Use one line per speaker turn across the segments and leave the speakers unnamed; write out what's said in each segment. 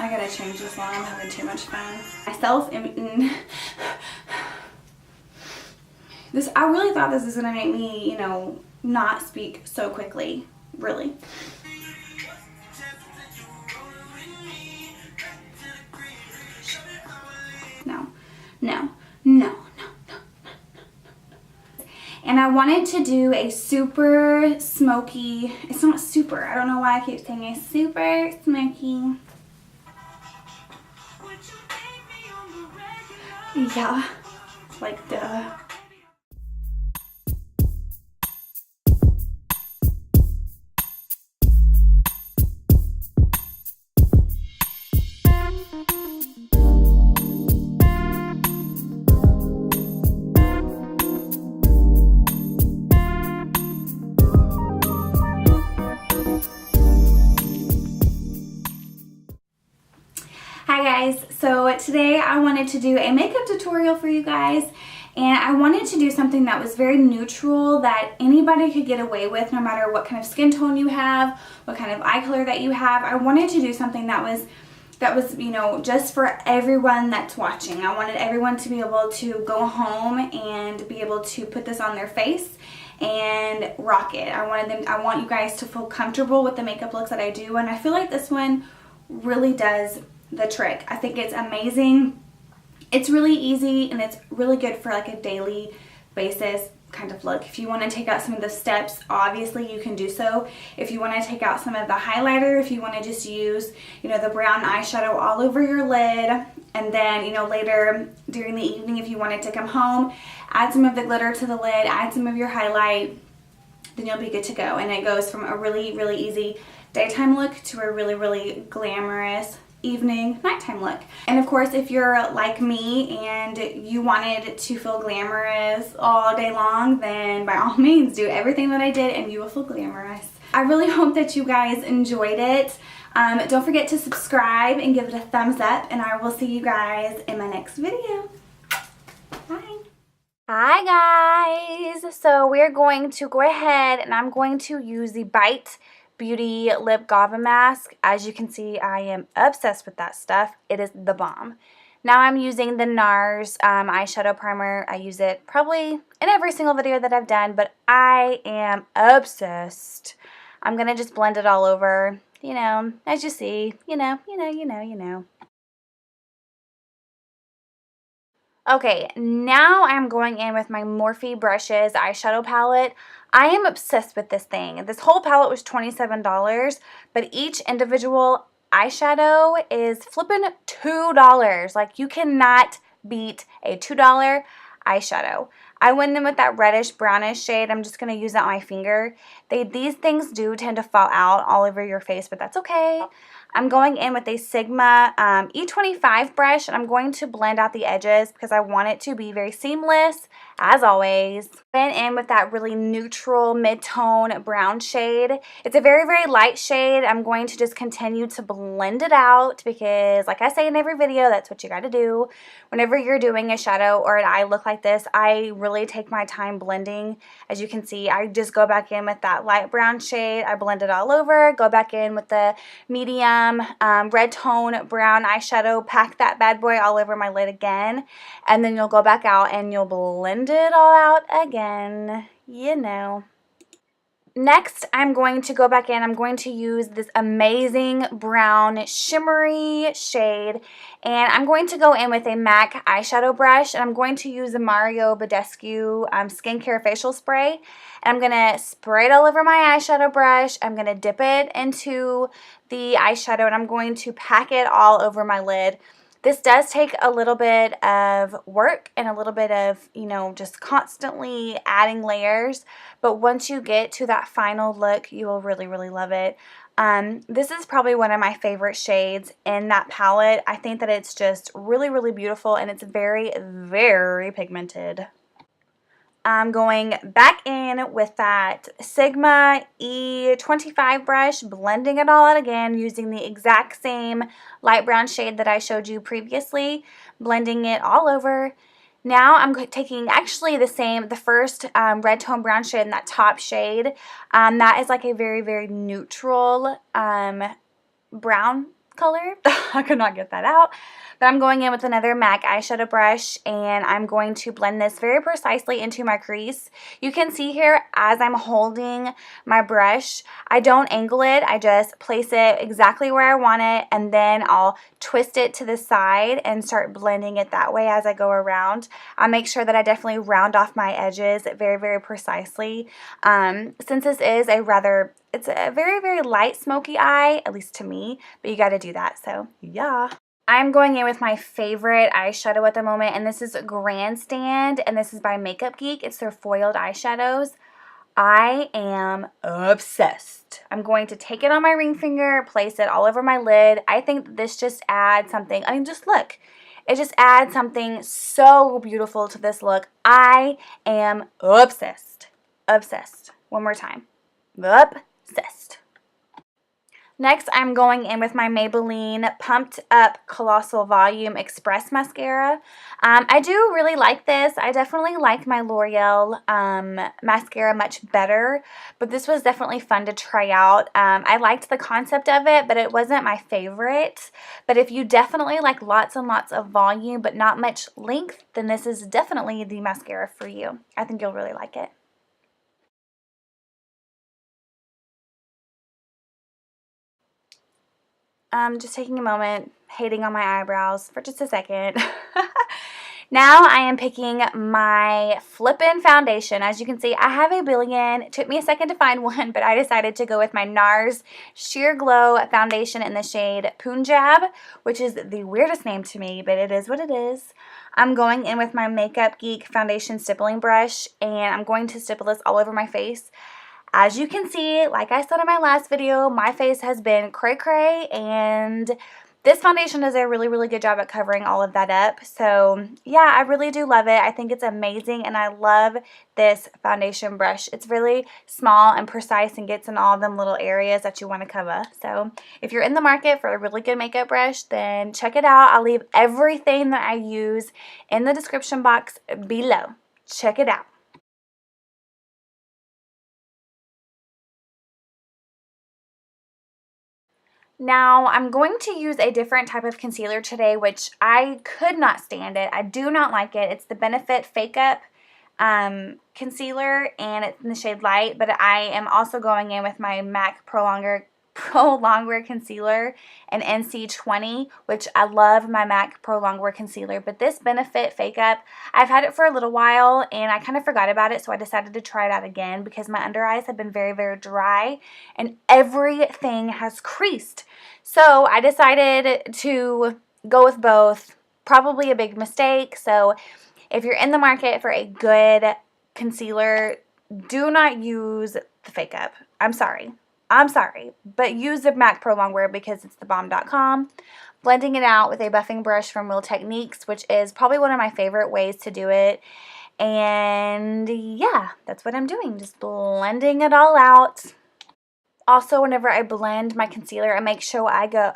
I gotta change this one. I'm having too much fun. Myself and this, I really thought this was gonna make me, you know, not speak so quickly. Really. No, no, no, no. And I wanted to do a super smoky, it's not super, I don't know why I keep saying a super smoky. Yeah, like duh. Hi guys, so today I wanted to do a makeup tutorial for you guys, and I wanted to do something that was very neutral that anybody could get away with no matter what kind of skin tone you have, what kind of eye color that you have. I wanted to do something that was you know, just for everyone that's watching. I wanted everyone to be able to go home and be able to put this on their face and rock it. I want you guys to feel comfortable with the makeup looks that I do, and I feel like this one really does the trick. I think it's amazing. It's really easy and it's really good for like a daily basis kind of look. If you want to take out some of the steps, obviously you can do so. If you want to take out some of the highlighter, if you want to just use, you know, the brown eyeshadow all over your lid, and then, you know, later during the evening, if you wanted to come home, add some of the glitter to the lid, add some of your highlight, then you'll be good to go. And it goes from a really, really easy daytime look to a really, really glamorous evening, nighttime look. And of course, if you're like me and you wanted to feel glamorous all day long, then by all means do everything that I did and you will feel glamorous. I really hope that you guys enjoyed it. Don't forget to subscribe and give it a thumbs up, and I will see you guys in my next video. Bye. Hi guys, so we're going to go ahead and I'm going to use the Bite Beauty Lip Agave Mask. As you can see, I am obsessed with that stuff. It is the bomb. Now I'm using the NARS eyeshadow primer. I use it probably in every single video that I've done, but I am obsessed. I'm gonna just blend it all over, you know, as you see, you know. Okay, now I'm going in with my Morphe Brushes eyeshadow palette. I am obsessed with this thing. This whole palette was $27, but each individual eyeshadow is flipping $2. Like, you cannot beat a $2 eyeshadow. I went in with that reddish brownish shade. I'm just going to use that on my finger. These things do tend to fall out all over your face, but that's okay. I'm going in with a Sigma E25 brush, and I'm going to blend out the edges because I want it to be very seamless, as always. Went in with that really neutral mid-tone brown shade. It's a very, very light shade. I'm going to just continue to blend it out because, like I say in every video, that's what you got to do. Whenever you're doing a shadow or an eye look like this, I really take my time blending. As you can see, I just go back in with that light brown shade. I blend it all over, go back in with the medium red tone brown eyeshadow, pack that bad boy all over my lid again, and then you'll go back out and you'll blend it all out again, you know. Next, I'm going to go back in. I'm going to use this amazing brown shimmery shade, and I'm going to go in with a MAC eyeshadow brush, and I'm going to use the Mario Badescu skincare facial spray. And I'm going to spray it all over my eyeshadow brush. I'm going to dip it into the eyeshadow, and I'm going to pack it all over my lid. This does take a little bit of work and a little bit of, you know, just constantly adding layers. But once you get to that final look, you will really, really love it. This is probably one of my favorite shades in that palette. I think that it's just really, really beautiful, and it's very, very pigmented. I'm going back in with that Sigma E25 brush, blending it all out again using the exact same light brown shade that I showed you previously, blending it all over. Now I'm taking actually the first red tone brown shade in that top shade. That is like a very, very neutral brown color. I could not get that out. But I'm going in with another MAC eyeshadow brush, and I'm going to blend this very precisely into my crease. You can see here as I'm holding my brush, I don't angle it. I just place it exactly where I want it, and then I'll twist it to the side and start blending it that way as I go around. I make sure that I definitely round off my edges very, very precisely. Since this is it's a very, very light smoky eye, at least to me, but you got to do that. So yeah. I'm going in with my favorite eyeshadow at the moment, and this is Grandstand, and this is by MakeupGeek. It's their foiled eyeshadows. I am obsessed. I'm going to take it on my ring finger, place it all over my lid. I think this just adds something. I mean, just look. It just adds something so beautiful to this look. I am obsessed. Obsessed. One more time. Obsessed. Next, I'm going in with my Maybelline Pumped Up Colossal Volum'Express mascara. I do really like this. I definitely like my L'Oreal mascara much better, but this was definitely fun to try out. I liked the concept of it, but it wasn't my favorite. But if you definitely like lots and lots of volume but not much length, then this is definitely the mascara for you. I think you'll really like it. Just taking a moment, hating on my eyebrows for just a second. Now I am picking my Flippin' foundation. As you can see, I have a billion. It took me a second to find one, but I decided to go with my NARS Sheer Glow foundation in the shade Punjab, which is the weirdest name to me, but it is what it is. I'm going in with my MakeupGeek foundation stippling brush, and I'm going to stipple this all over my face. As you can see, like I said in my last video, my face has been cray-cray, and this foundation does a really, really good job at covering all of that up. So yeah, I really do love it. I think it's amazing, and I love this foundation brush. It's really small and precise and gets in all of them little areas that you want to cover. So if you're in the market for a really good makeup brush, then check it out. I'll leave everything that I use in the description box below. Check it out. Now, I'm going to use a different type of concealer today, which I could not stand it. I do not like it. It's the Benefit Fake Up concealer, and it's in the shade Light, but I am also going in with my MAC Pro Longwear concealer and NC20, which I love my MAC Pro Longwear concealer, but this Benefit Fake Up, I've had it for a little while and I kind of forgot about it, so I decided to try it out again because my under eyes have been very, very dry and everything has creased. So I decided to go with both. Probably a big mistake, so if you're in the market for a good concealer, do not use the Fake Up. I'm sorry, but use the MAC Pro Longwear because it's the bomb.com. Blending it out with a buffing brush from RealTechniques, which is probably one of my favorite ways to do it. And yeah, that's what I'm doing, just blending it all out. Also, whenever I blend my concealer, I make sure that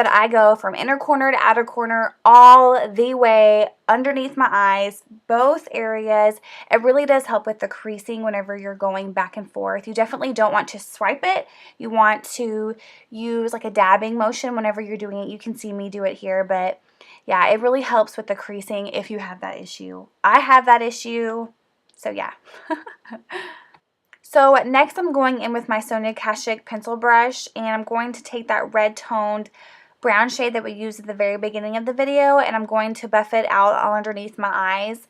I go from inner corner to outer corner all the way underneath my eyes, both areas. It really does help with the creasing whenever you're going back and forth. You definitely don't want to swipe it. You want to use like a dabbing motion whenever you're doing it. You can see me do it here, but yeah, it really helps with the creasing if you have that issue. I have that issue, so yeah. So next I'm going in with my Sonia Kashuk pencil brush, and I'm going to take that red toned brown shade that we used at the very beginning of the video, and I'm going to buff it out all underneath my eyes.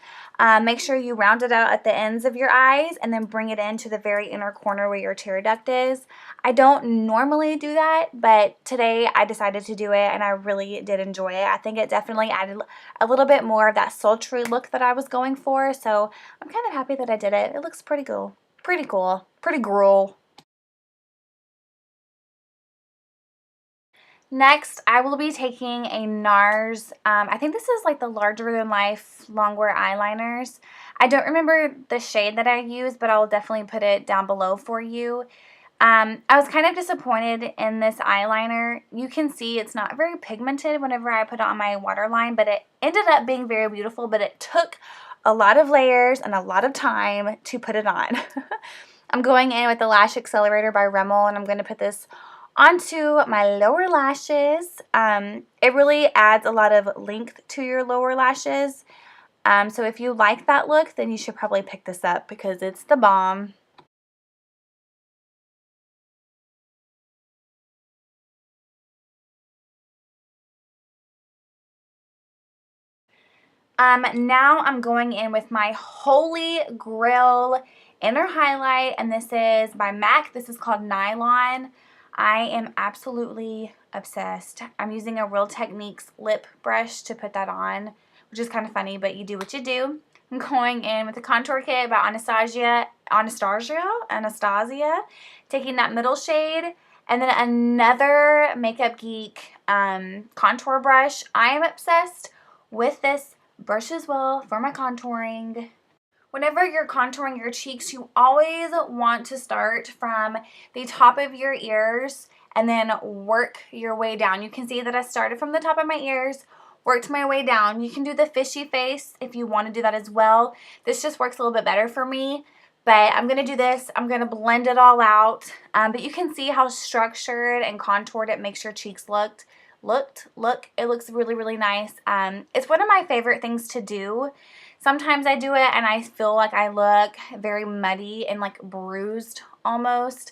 Make sure you round it out at the ends of your eyes and then bring it into the very inner corner where your tear duct is. I don't normally do that, but today I decided to do it and I really did enjoy it. I think it definitely added a little bit more of that sultry look that I was going for, so I'm kind of happy that I did it. It looks pretty cool. Pretty cool. Pretty girl. Next, I will be taking a NARS, I think this is like the larger than life longwear eyeliners. I don't remember the shade that I used, but I'll definitely put it down below for you. I was kind of disappointed in this eyeliner. You can see it's not very pigmented whenever I put it on my waterline, but it ended up being very beautiful, but it took a lot of layers and a lot of time to put it on. I'm going in with the Lash Accelerator by Rimmel, and I'm going to put this Onto my lower lashes. It really adds a lot of length to your lower lashes. So if you like that look, then you should probably pick this up because it's the bomb. Now I'm going in with my Holy Grail inner highlight, and this is by MAC. This is called Nylon. I am absolutely obsessed. I'm using a RealTechniques lip brush to put that on, which is kind of funny, but you do what you do. I'm going in with the contour kit by Anastasia, taking that middle shade, and then another MakeupGeek contour brush. I am obsessed with this brush as well for my contouring. Whenever you're contouring your cheeks, you always want to start from the top of your ears and then work your way down. You can see that I started from the top of my ears, worked my way down. You can do the fishy face if you want to do that as well. This just works a little bit better for me, but I'm going to do this. I'm going to blend it all out, but you can see how structured and contoured it makes your cheeks look. It looks really, really nice. It's one of my favorite things to do. Sometimes I do it and I feel like I look very muddy and like bruised almost,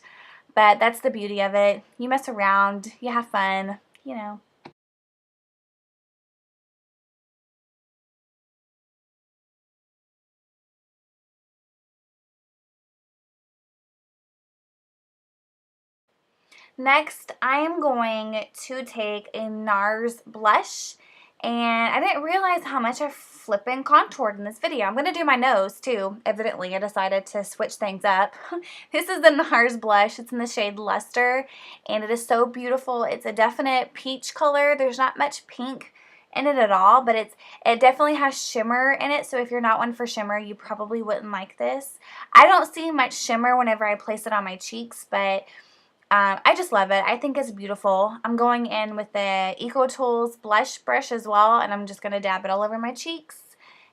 but that's the beauty of it. You mess around, you have fun, you know. Next, I am going to take a NARS blush, and I didn't realize how much I flippin' contoured in this video. I'm going to do my nose too. Evidently, I decided to switch things up. This is the NARS blush. It's in the shade Luster, and it is so beautiful. It's a definite peach color. There's not much pink in it at all, but it definitely has shimmer in it, so if you're not one for shimmer, you probably wouldn't like this. I don't see much shimmer whenever I place it on my cheeks, but I just love it. I think it's beautiful. I'm going in with the Ecotools Blush brush as well, and I'm just going to dab it all over my cheeks.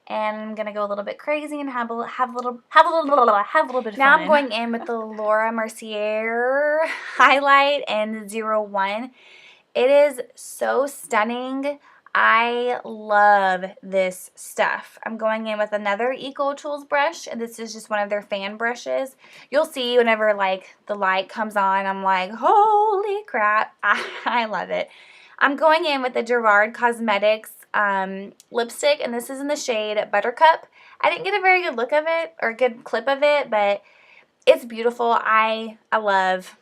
And I'm going to go a little bit crazy and have a little bit of fun. Now I'm going in with the Laura Mercier highlight in 01. It is so stunning. I love this stuff. I'm going in with another Ecotools brush, and this is just one of their fan brushes. You'll see whenever like the light comes on, I'm like, holy crap, I love it. I'm going in with the Gerard Cosmetics lipstick, and this is in the shade Buttercup. I didn't get a very good look of it or a good clip of it, but it's beautiful. I love.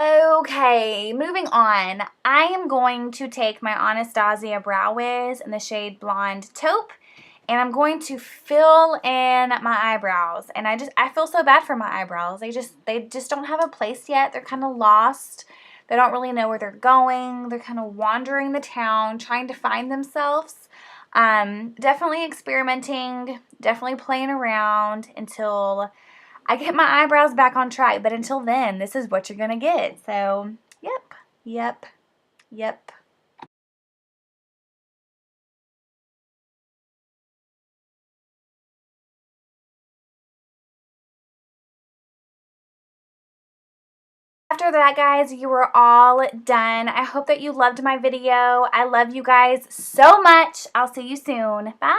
Okay, moving on. I am going to take my Anastasia Brow Wiz in the shade Blonde Taupe, and I'm going to fill in my eyebrows. And I feel so bad for my eyebrows. They just don't have a place yet. They're kind of lost. They don't really know where they're going. They're kind of wandering the town, trying to find themselves. Definitely experimenting, definitely playing around until I get my eyebrows back on track, but until then, this is what you're going to get. So, yep. After that, guys, you are all done. I hope that you loved my video. I love you guys so much. I'll see you soon. Bye.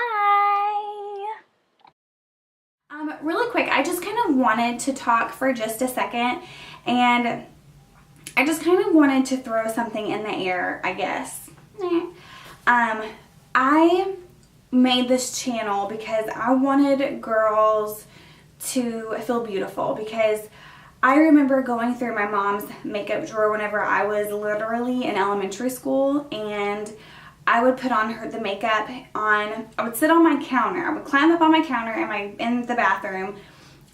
Really quick, I just kind of wanted to talk for just a second, and I just kind of wanted to throw something in the air, I guess. I made this channel because I wanted girls to feel beautiful, because I remember going through my mom's makeup drawer whenever I was literally in elementary school, and I would put on the makeup I would sit on my counter. I would climb up on my counter in the bathroom,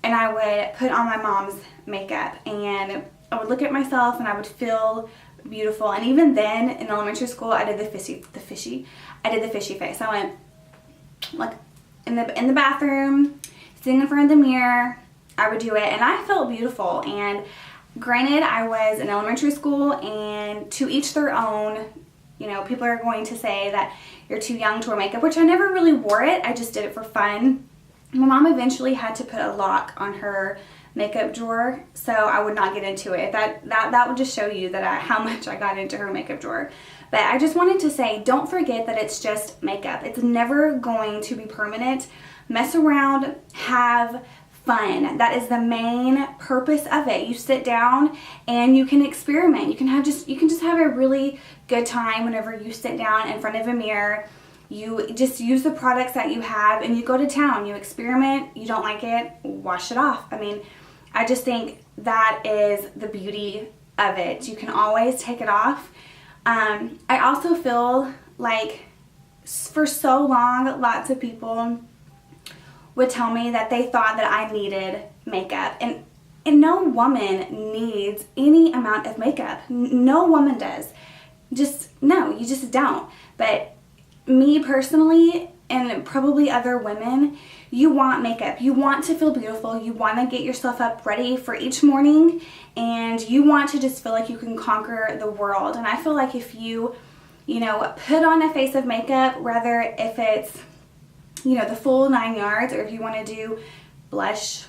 and I would put on my mom's makeup, and I would look at myself and I would feel beautiful. And even then in elementary school, I did the fishy face. I went like in the bathroom, sitting in front of the mirror. I would do it, and I felt beautiful. And granted, I was in elementary school, and to each their own. You know, people are going to say that you're too young to wear makeup, which I never really wore it. I just did it for fun. My mom eventually had to put a lock on her makeup drawer, so I would not get into it. That would just show you that how much I got into her makeup drawer. But I just wanted to say, don't forget that it's just makeup. It's never going to be permanent. Mess around, have fun. That is the main purpose of it. You sit down and you can experiment. You can just have a really good time whenever you sit down in front of a mirror. You just use the products that you have and you go to town. You experiment. You don't like it, wash it off. I mean, I just think that is the beauty of it. You can always take it off. I also feel like for so long, lots of people would tell me that they thought that I needed makeup. And no woman needs any amount of makeup. No woman does. No, you just don't. But me personally, and probably other women, you want makeup. You want to feel beautiful. You want to get yourself up ready for each morning, and you want to just feel like you can conquer the world. And I feel like if you put on a face of makeup, whether if it's, the full 9 yards, or if you want to do blush,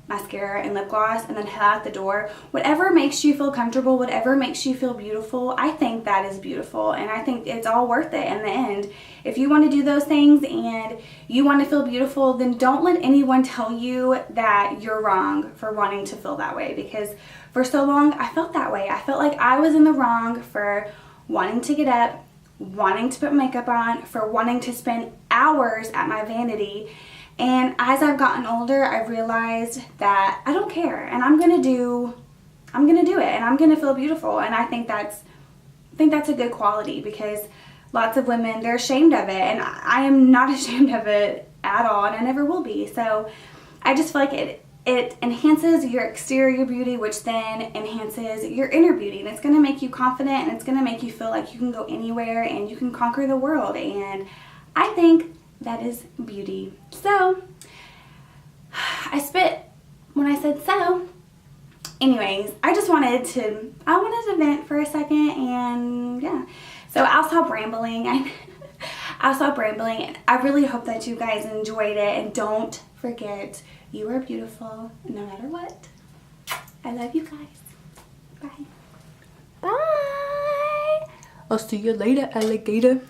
mascara, and lip gloss, and then head out the door, whatever makes you feel comfortable, whatever makes you feel beautiful, I think that is beautiful, and I think it's all worth it in the end. If you want to do those things and you want to feel beautiful, then don't let anyone tell you that you're wrong for wanting to feel that way, because for so long I felt that way. I felt like I was in the wrong for wanting to get up, wanting to put makeup on, for wanting to spend hours at my vanity. And as I've gotten older, I've realized that I don't care, and I'm gonna do it, and I'm gonna feel beautiful. And I think that's a good quality, because lots of women, they're ashamed of it, and I am not ashamed of it at all, and I never will be. So I just feel like it enhances your exterior beauty, which then enhances your inner beauty, and it's gonna make you confident, and it's gonna make you feel like you can go anywhere and you can conquer the world. And I think that is beauty. So, I spit when I said so. Anyways, I wanted to vent for a second, and yeah. So I'll stop rambling. And I really hope that you guys enjoyed it, and don't forget, you are beautiful no matter what. I love you guys. Bye. Bye. I'll see you later, alligator.